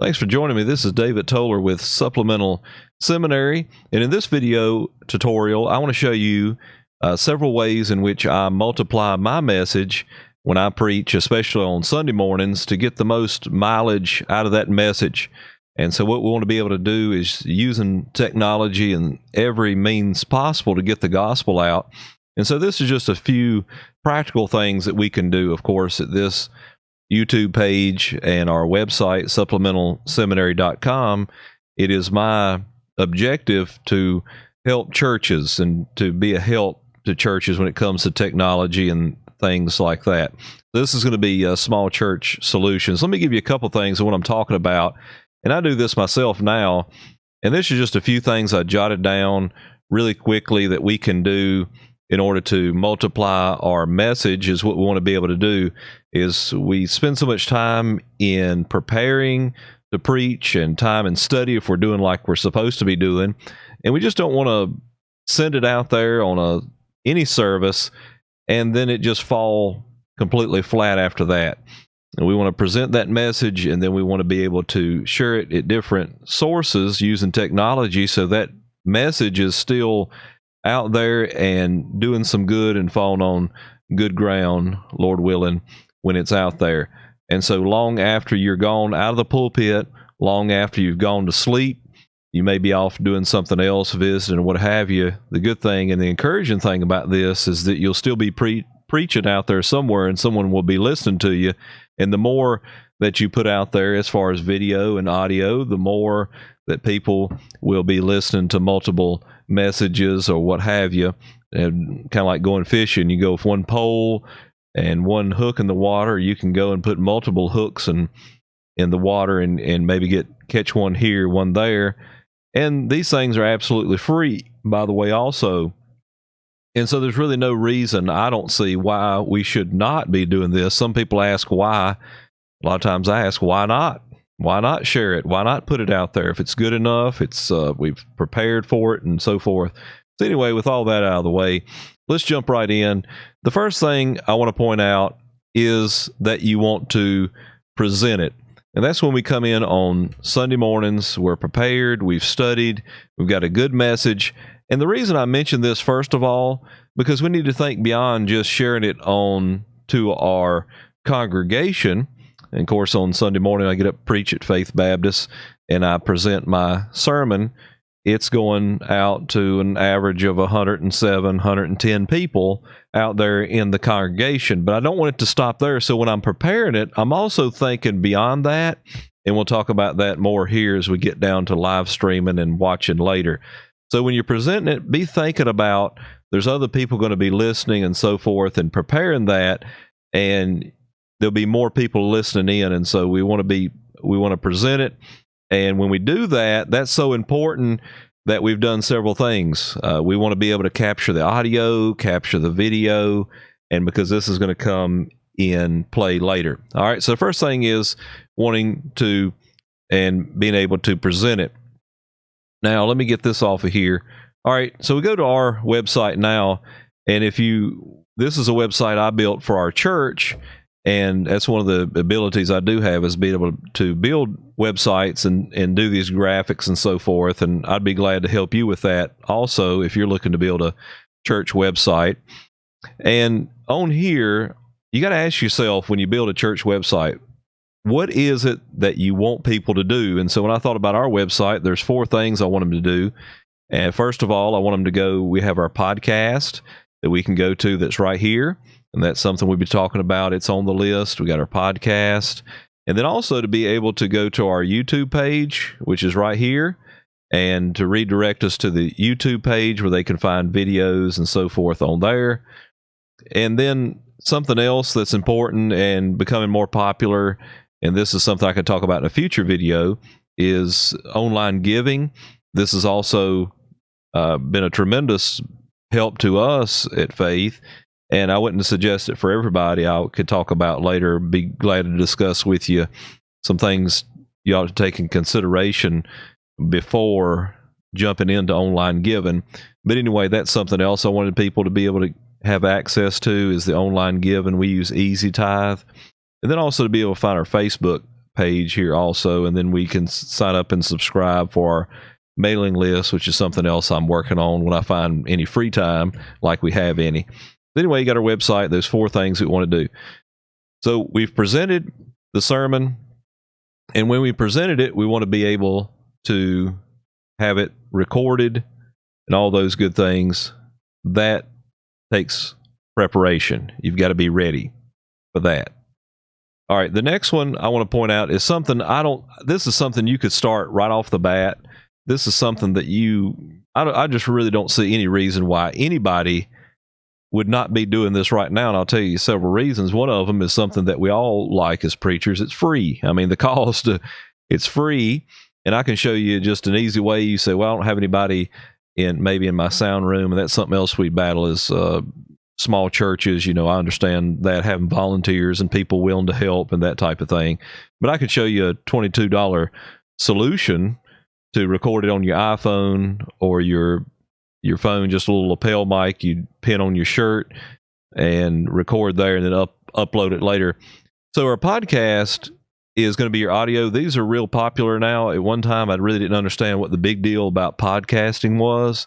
Thanks for joining me. This is David Towler with Supplemental Seminary. And in this video tutorial, I want to show you several ways in which I multiply my message when I preach, especially on Sunday mornings, to get the most mileage out of that message. And so what we want to be able to do is using technology and every means possible to get the gospel out. And so this is just a few practical things that we can do, of course, at this YouTube page and our website, supplementalseminary.com. It is my objective to help churches and to be a help to churches when it comes to technology and things like that. This is going to be small church solutions. Let me give you a couple things of what I'm talking about. And I do this myself now. And this is just a few things I jotted down really quickly that we can do in order to multiply our message. Is what we want to be able to do is we spend so much time in preparing to preach and time in study if we're doing like we're supposed to be doing. And we just don't want to send it out there on any service and then it just fall completely flat after that. And we want to present that message, and then we want to be able to share it at different sources using technology so that message is still out there and doing some good and falling on good ground, Lord willing, when it's out there. And so long after you're gone out of the pulpit, long after you've gone to sleep, you may be off doing something else, visiting, what have you. The good thing and the encouraging thing about this is that you'll still be preaching out there somewhere, and someone will be listening to you. And the more that you put out there as far as video and audio, the more that people will be listening to multiple messages or what have you. And kind of like going fishing, you go with one pole and one hook in the water. You can go and put multiple hooks in the water and maybe catch one here, one there. And these things are absolutely free, by the way, also. And so there's really no reason, I don't see, why we should not be doing this. Some people ask why. A lot of times I ask, why not? Why not share it? Why not put it out there? If it's good enough, we've prepared for it and so forth. So anyway, with all that out of the way, let's jump right in. The first thing I want to point out is that you want to present it. And that's when we come in on Sunday mornings. We're prepared, we've studied, we've got a good message. And the reason I mention this, first of all, because we need to think beyond just sharing it on to our congregation. And of course, on Sunday morning, I get up, preach at Faith Baptist, and I present my sermon. It's going out to an average of 107, 110 people out there in the congregation. But I don't want it to stop there. So when I'm preparing it, I'm also thinking beyond that. And we'll talk about that more here as we get down to live streaming and watching later. So when you're presenting it, be thinking about there's other people going to be listening and so forth, and preparing that, and there'll be more people listening in. And so we want to present it. And when we do that, that's so important that we've done several things. We want to be able to capture the audio, capture the video, and because this is going to come in play later. All right. So the first thing is wanting to and being able to present it. Now, let me get this off of here. All right, so we go to our website now, and this is a website I built for our church, and that's one of the abilities I do have is being able to build websites and do these graphics and so forth, and I'd be glad to help you with that also if you're looking to build a church website. And on here, you got to ask yourself when you build a church website, what is it that you want people to do? And so when I thought about our website, there's 4 things I want them to do. And first of all, I want them to go, we have our podcast that we can go to that's right here. And that's something we'll be talking about. It's on the list. We got our podcast. And then also to be able to go to our YouTube page, which is right here, and to redirect us to the YouTube page where they can find videos and so forth on there. And then something else that's important and becoming more popular, and this is something I could talk about in a future video, is online giving. This has also been a tremendous help to us at Faith, and I wouldn't suggest it for everybody. I could talk about later, be glad to discuss with you some things you ought to take in consideration before jumping into online giving. But anyway, that's something else I wanted people to be able to have access to, is the online giving. We use Easy Tithe. And then also to be able to find our Facebook page here also, and then we can sign up and subscribe for our mailing list, which is something else I'm working on when I find any free time, like we have any. But anyway, you got our website. There's 4 things we want to do. So we've presented the sermon, and when we presented it, we want to be able to have it recorded and all those good things. That takes preparation. You've got to be ready for that. All right, the next one I want to point out is something this is something you could start right off the bat. This is something that I just really don't see any reason why anybody would not be doing this right now, and I'll tell you several reasons. One of them is something that we all like as preachers. It's free. I mean, the cost, it's free, and I can show you just an easy way. You say, well, I don't have anybody maybe in my sound room, and that's something else we battle is small churches. I understand that, having volunteers and people willing to help and that type of thing. But I could show you a $22 solution to record it on your iPhone or your phone, just a little lapel mic you pin on your shirt and record there, and then upload it later. So our podcast is going to be your audio. These are real popular now. At one time, I really didn't understand what the big deal about podcasting was.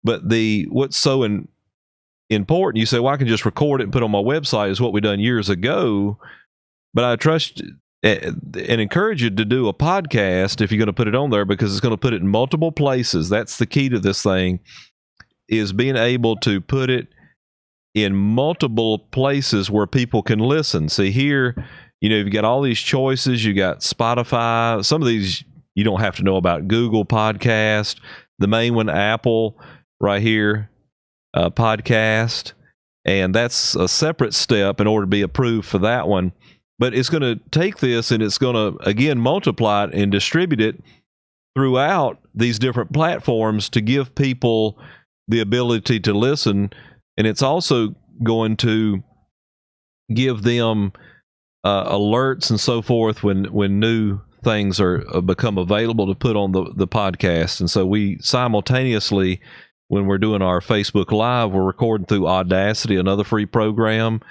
But what's so important, you say, well, I can just record it and put it on my website, is what we done years ago. But I trust and encourage you to do a podcast if you're going to put it on there, because it's going to put it in multiple places. That's the key to this thing, is being able to put it in multiple places where people can listen. See here, you've got all these choices. You got Spotify. Some of these you don't have to know about. Google Podcast, the main one, Apple, right here, Podcast, and that's a separate step in order to be approved for that one. But it's going to take this and it's going to, again, multiply it and distribute it throughout these different platforms to give people the ability to listen. And it's also going to give them alerts and so forth when new things are become available to put on the podcast. And so we simultaneously, when we're doing our Facebook Live, we're recording through Audacity, another free program.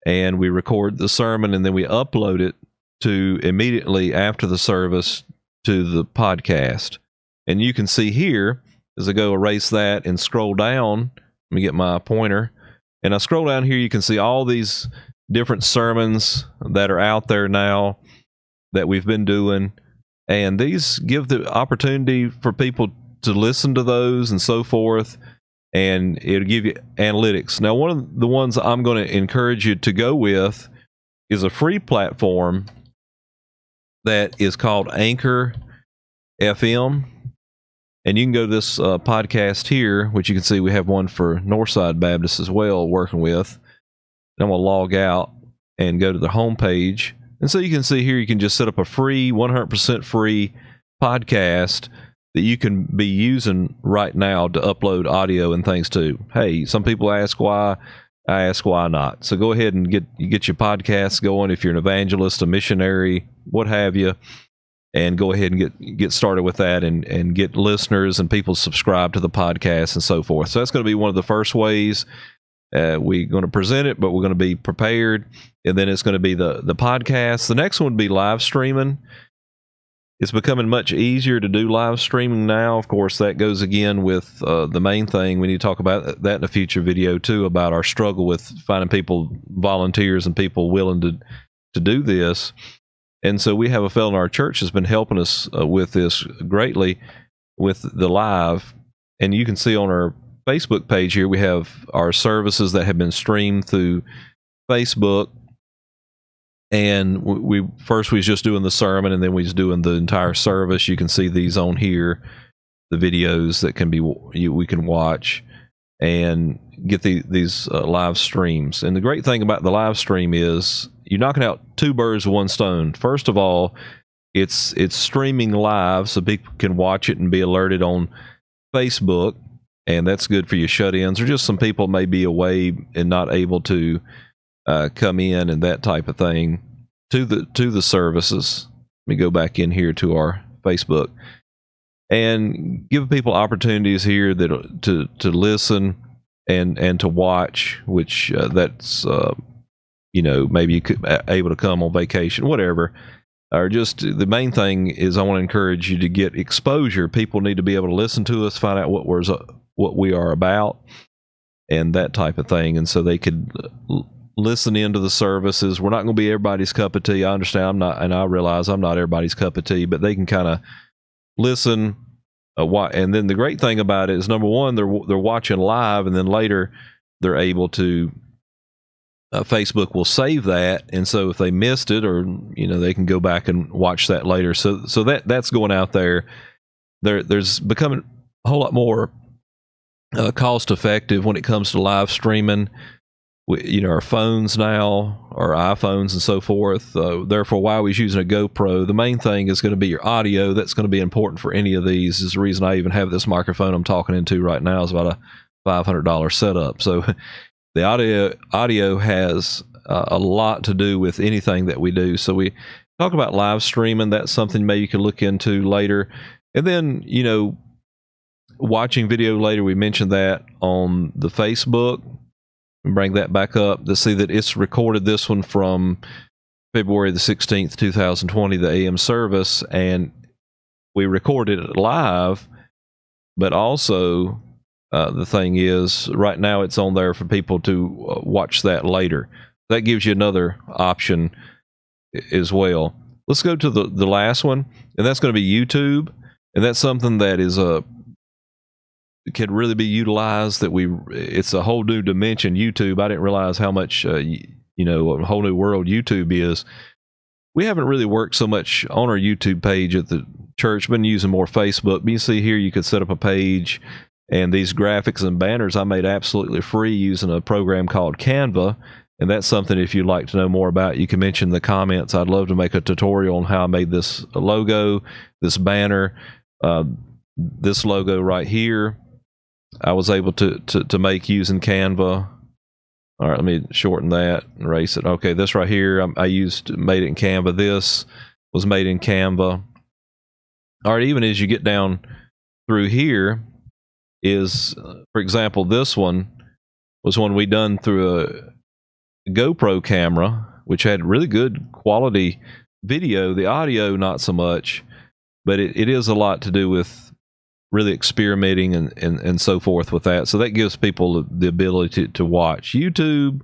And we record the sermon, and then we upload it to immediately after the service to the podcast. And you can see here, as I go erase that and scroll down, let me get my pointer, and I scroll down here, you can see all these different sermons that are out there now that we've been doing. And these give the opportunity for people to listen to those and so forth. And it'll give you analytics. Now, one of the ones I'm going to encourage you to go with is a free platform that is called Anchor FM. And you can go to this podcast here, which you can see we have one for Northside Baptist as well, working with. And I'm going to log out and go to the homepage. And so you can see here, you can just set up a free, 100% free podcast that you can be using right now to upload audio and things to. Hey, some people ask why. I ask why not. So go ahead and get your podcasts going if you're an evangelist, a missionary, what have you, and go ahead and get started with that and get listeners and people subscribe to the podcast and so forth. So that's going to be one of the first ways we're going to present it, but we're going to be prepared. And then it's going to be the podcast. The next one would be live streaming. It's becoming much easier to do live streaming now. Of course, that goes again with the main thing. We need to talk about that in a future video too, about our struggle with finding people, volunteers, and people willing to do this. And so we have a fellow in our church that's been helping us with this greatly with the live. And you can see on our Facebook page here, we have our services that have been streamed through Facebook. And we was just doing the sermon, and then we was doing the entire service. You can see these on here, the videos that can be we can watch and get these live streams. And the great thing about the live stream is you're knocking out 2 birds with one stone. First of all, it's streaming live, so people can watch it and be alerted on Facebook, and that's good for your shut-ins, or just some people may be away and not able to come in and that type of thing to the services. Let me go back in here to our Facebook and give people opportunities here that to listen and to watch, which that's maybe you could able to come on vacation, whatever. or just the main thing is I want to encourage you to get exposure. People need to be able to listen to us, find out what we are about, and that type of thing. And so they could listen into the services. We're not going to be everybody's cup of tea. I understand I'm not, and I realize I'm not everybody's cup of tea, but they can kind of listen. And then the great thing about it is, number one, they're watching live, and then later they're able to, Facebook will save that, and so if they missed it, or they can go back and watch that later. So that's going out there. There's becoming a whole lot more cost effective when it comes to live streaming. Our phones now, our iPhones and so forth. Therefore, while I was using a GoPro, the main thing is going to be your audio. That's going to be important for any of these. Is the reason I even have this microphone I'm talking into right now is about a $500 setup. So the audio has a lot to do with anything that we do. So we talk about live streaming. That's something maybe you could look into later. And then, watching video later, we mentioned that on the Facebook. Bring that back up to see that it's recorded, this one from February the 16th, 2020, the AM service, and we recorded it live. But also, the thing is, right now it's on there for people to watch that later. That gives you another option as well. Let's go to the last one, and that's going to be YouTube. And that's something that is can really be utilized. It's a whole new dimension. YouTube, I didn't realize how much a whole new world YouTube is. We haven't really worked so much on our YouTube page at the church. Been using more Facebook. But you see here, you could set up a page, and these graphics and banners I made absolutely free using a program called Canva. And that's something, if you'd like to know more about, you can mention in the comments. I'd love to make a tutorial on how I made this logo, this banner, this logo right here. I was able to make using Canva. All right, let me shorten that, erase it. Okay, this right here, made it in Canva. This was made in Canva. All right, even as you get down through here is, for example, this one was one we done through a GoPro camera, which had really good quality video. The audio, not so much, but it is a lot to do with really experimenting and so forth with that. So that gives people the ability to watch. YouTube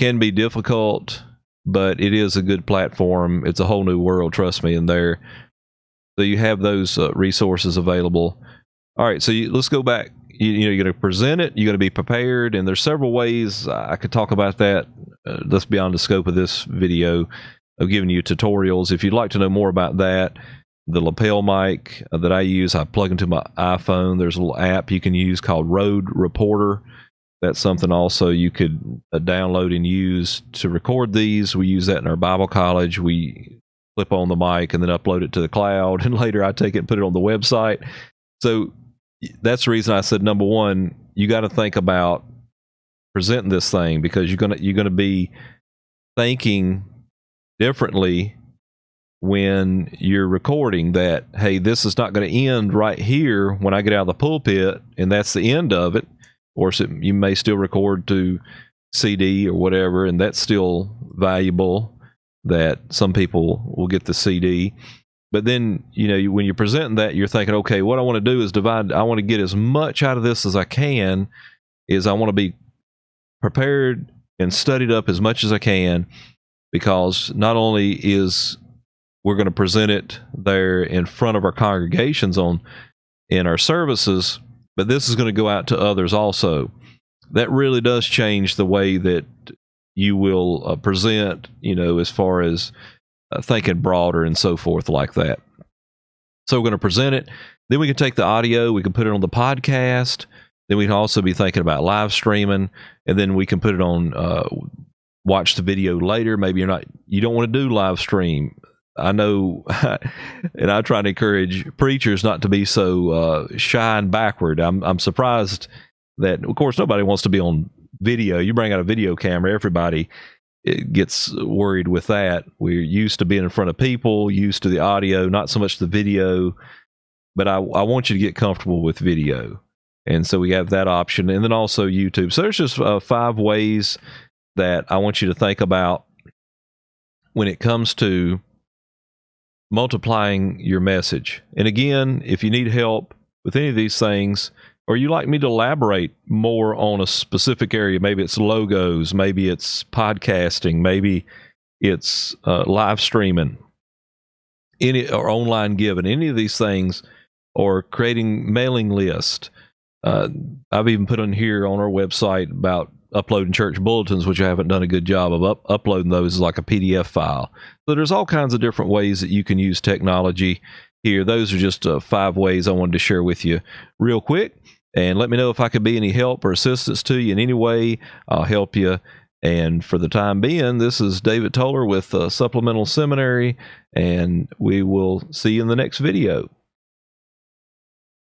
can be difficult, but it is a good platform. It's a whole new world, trust me, in there. So you have those resources available. All right, so let's go back. You're going to present it. You're going to be prepared, and there's several ways I could talk about that. That's beyond the scope of this video of giving you tutorials. If you'd like to know more about that, the lapel mic that I use, I plug into my iPhone. There's a little app you can use called Road Reporter. That's something also you could download and use to record these. We use that in our Bible college. We clip on the mic and then upload it to the cloud, and later I take it and put it on the website. So that's the reason I said, number one, you got to think about presenting this thing, because you're gonna be thinking differently when you're recording that, hey, this is not going to end right here when I get out of the pulpit and that's the end of it. Or you may still record to CD or whatever, and that's still valuable, that some people will get the CD. But then, when you're presenting that, you're thinking, okay, what I want to do is I want to get as much out of this as I can. I want to be prepared and studied up as much as I can, because not only is we're going to present it there in front of our congregations in our services, but this is going to go out to others also. That really does change the way that you will present, as far as thinking broader and so forth like that. So we're going to present it. Then we can take the audio, we can put it on the podcast. Then we can also be thinking about live streaming, and then we can put it on, watch the video later. Maybe you don't want to do live stream. I know, and I try to encourage preachers not to be so shy and backward. I'm surprised that, of course, nobody wants to be on video. You bring out a video camera, everybody gets worried with that. We're used to being in front of people, used to the audio, not so much the video. But I want you to get comfortable with video. And so we have that option, and then also YouTube. So there's just 5 ways that I want you to think about when it comes to multiplying your message. And again, if you need help with any of these things, or you like me to elaborate more on a specific area, maybe it's logos, maybe it's podcasting, maybe it's live streaming, or online giving, any of these things, or creating mailing list. I've even put on here on our website about uploading church bulletins, which I haven't done a good job of uploading those as like a PDF file. So there's all kinds of different ways that you can use technology here. Those are just 5 ways I wanted to share with you real quick. And let me know if I could be any help or assistance to you in any way. I'll help you. And for the time being, this is David Towler with Supplemental Seminary, and we will see you in the next video.